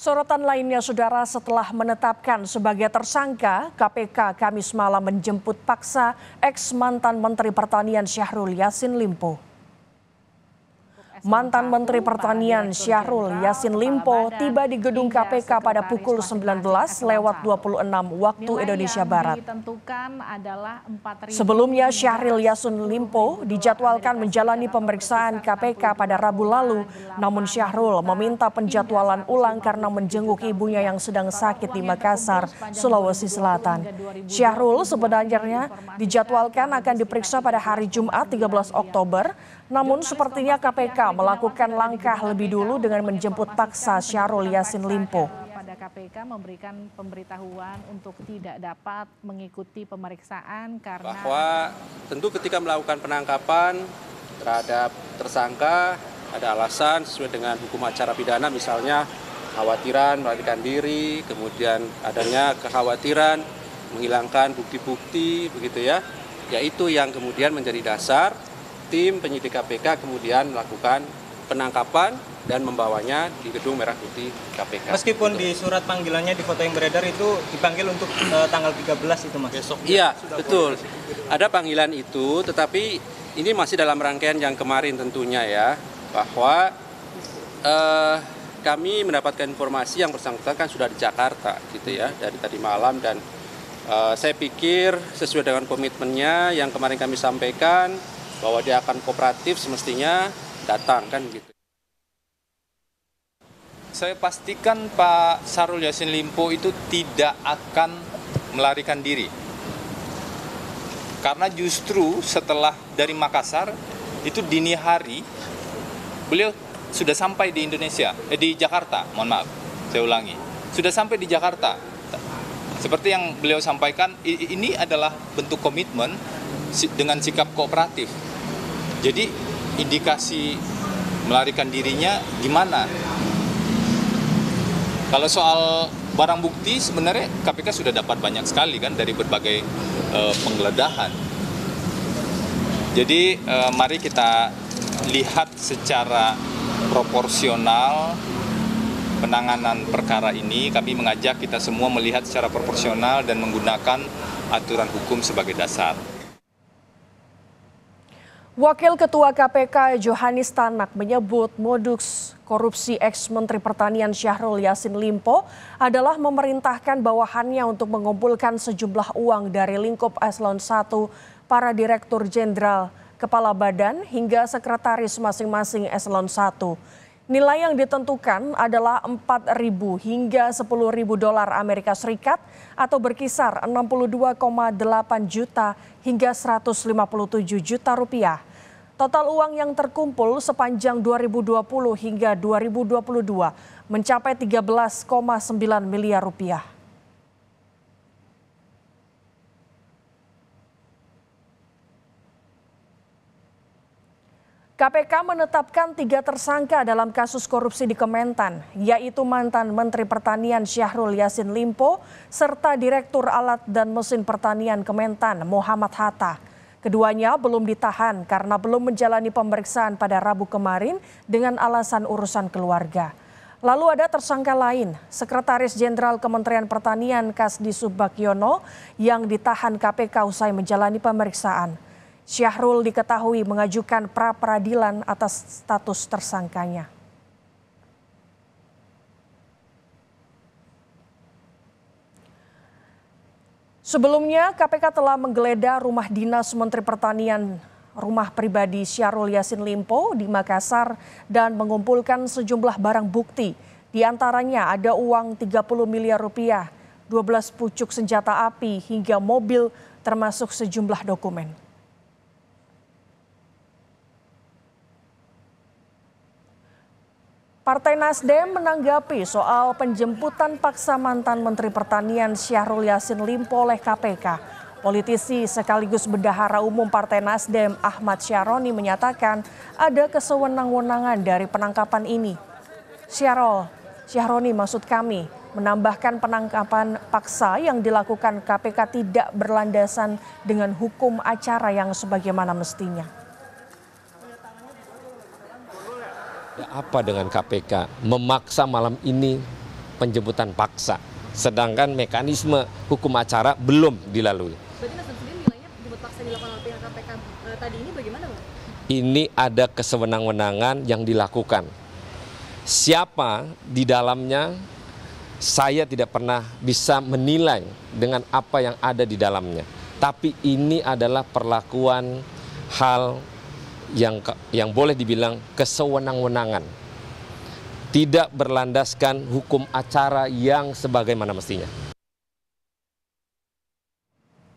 Sorotan lainnya, Saudara, setelah menetapkan sebagai tersangka, KPK Kamis malam menjemput paksa ex-mantan Menteri Pertanian Syahrul Yassin Limpo. Mantan Menteri Pertanian Syahrul Yassin Limpo tiba di gedung KPK pada pukul 19.26 waktu Indonesia Barat. Sebelumnya, Syahrul Yassin Limpo dijadwalkan menjalani pemeriksaan KPK pada Rabu lalu. Namun Syahrul meminta penjadwalan ulang karena menjenguk ibunya yang sedang sakit di Makassar, Sulawesi Selatan. Syahrul sebenarnya dijadwalkan akan diperiksa pada hari Jumat 13 Oktober. Namun sepertinya KPK melakukan langkah lebih dulu dengan menjemput paksa Syahrul Yassin Limpo. Pada KPK memberikan pemberitahuan untuk tidak dapat mengikuti pemeriksaan karena bahwa tentu ketika melakukan penangkapan terhadap tersangka ada alasan sesuai dengan hukum acara pidana, misalnya kekhawatiran melarikan diri, kemudian adanya kekhawatiran menghilangkan bukti-bukti begitu ya. Yaitu yang kemudian menjadi dasar tim penyidik KPK kemudian melakukan penangkapan dan membawanya di Gedung Merah Putih KPK. Meskipun di surat panggilannya di foto yang beredar itu dipanggil untuk tanggal 13 itu, Mas? Besok. Iya, betul. Ada panggilan itu, tetapi ini masih dalam rangkaian yang kemarin tentunya ya, bahwa kami mendapatkan informasi yang bersangkutan kan sudah di Jakarta gitu ya, dari tadi malam, dan saya pikir sesuai dengan komitmennya yang kemarin kami sampaikan, bahwa dia akan kooperatif semestinya datang kan gitu. Saya pastikan Pak Syahrul Yassin Limpo itu tidak akan melarikan diri. Karena justru setelah dari Makassar itu dini hari beliau sudah sampai di Indonesia, di Jakarta, mohon maaf, saya ulangi. Sudah sampai di Jakarta. Seperti yang beliau sampaikan, ini adalah bentuk komitmen dengan sikap kooperatif. Jadi indikasi melarikan dirinya gimana? Kalau soal barang bukti sebenarnya KPK sudah dapat banyak sekali kan dari berbagai penggeledahan. Jadi mari kita lihat secara proporsional penanganan perkara ini. Kami mengajak kita semua melihat secara proporsional dan menggunakan aturan hukum sebagai dasar. Wakil Ketua KPK Johanis Tanak menyebut modus korupsi ex-Menteri Pertanian Syahrul Yassin Limpo adalah memerintahkan bawahannya untuk mengumpulkan sejumlah uang dari lingkup eselon 1, para direktur jenderal, kepala badan, hingga sekretaris masing-masing eselon 1. Nilai yang ditentukan adalah 4.000 hingga 10.000 dolar Amerika Serikat atau berkisar 62,8 juta hingga 157 juta rupiah. Total uang yang terkumpul sepanjang 2020 hingga 2022 mencapai 13,9 miliar rupiah. KPK menetapkan 3 tersangka dalam kasus korupsi di Kementan, yaitu mantan Menteri Pertanian Syahrul Yassin Limpo serta Direktur Alat dan Mesin Pertanian Kementan Muhammad Hatta. Keduanya belum ditahan karena belum menjalani pemeriksaan pada Rabu kemarin dengan alasan urusan keluarga. Lalu ada tersangka lain, Sekretaris Jenderal Kementerian Pertanian Kasdi Subagiono yang ditahan KPK usai menjalani pemeriksaan. Syahrul diketahui mengajukan pra-peradilan atas status tersangkanya. Sebelumnya, KPK telah menggeledah rumah dinas Menteri Pertanian, rumah pribadi Syahrul Yassin Limpo di Makassar dan mengumpulkan sejumlah barang bukti. Di antaranya ada uang 30 miliar rupiah, 12 pucuk senjata api hingga mobil termasuk sejumlah dokumen. Partai Nasdem menanggapi soal penjemputan paksa mantan Menteri Pertanian Syahrul Yassin Limpo oleh KPK. Politisi sekaligus bendahara umum Partai Nasdem Ahmad Syaroni menyatakan ada kesewenang-wenangan dari penangkapan ini. Syaroni maksud kami menambahkan penangkapan paksa yang dilakukan KPK tidak berlandasan dengan hukum acara yang sebagaimana mestinya. Apa dengan KPK memaksa malam ini penjemputan paksa. Sedangkan mekanisme hukum acara belum dilalui. Berarti Nasdem sendiri nilainya jemput paksa dilakukan oleh pihak KPK tadi ini bagaimana, Bang? Ini ada kesewenang-wenangan yang dilakukan. Siapa di dalamnya, saya tidak pernah bisa menilai dengan apa yang ada di dalamnya. Tapi ini adalah perlakuan hal yang boleh dibilang kesewenang-wenangan. Tidak berlandaskan hukum acara yang sebagaimana mestinya.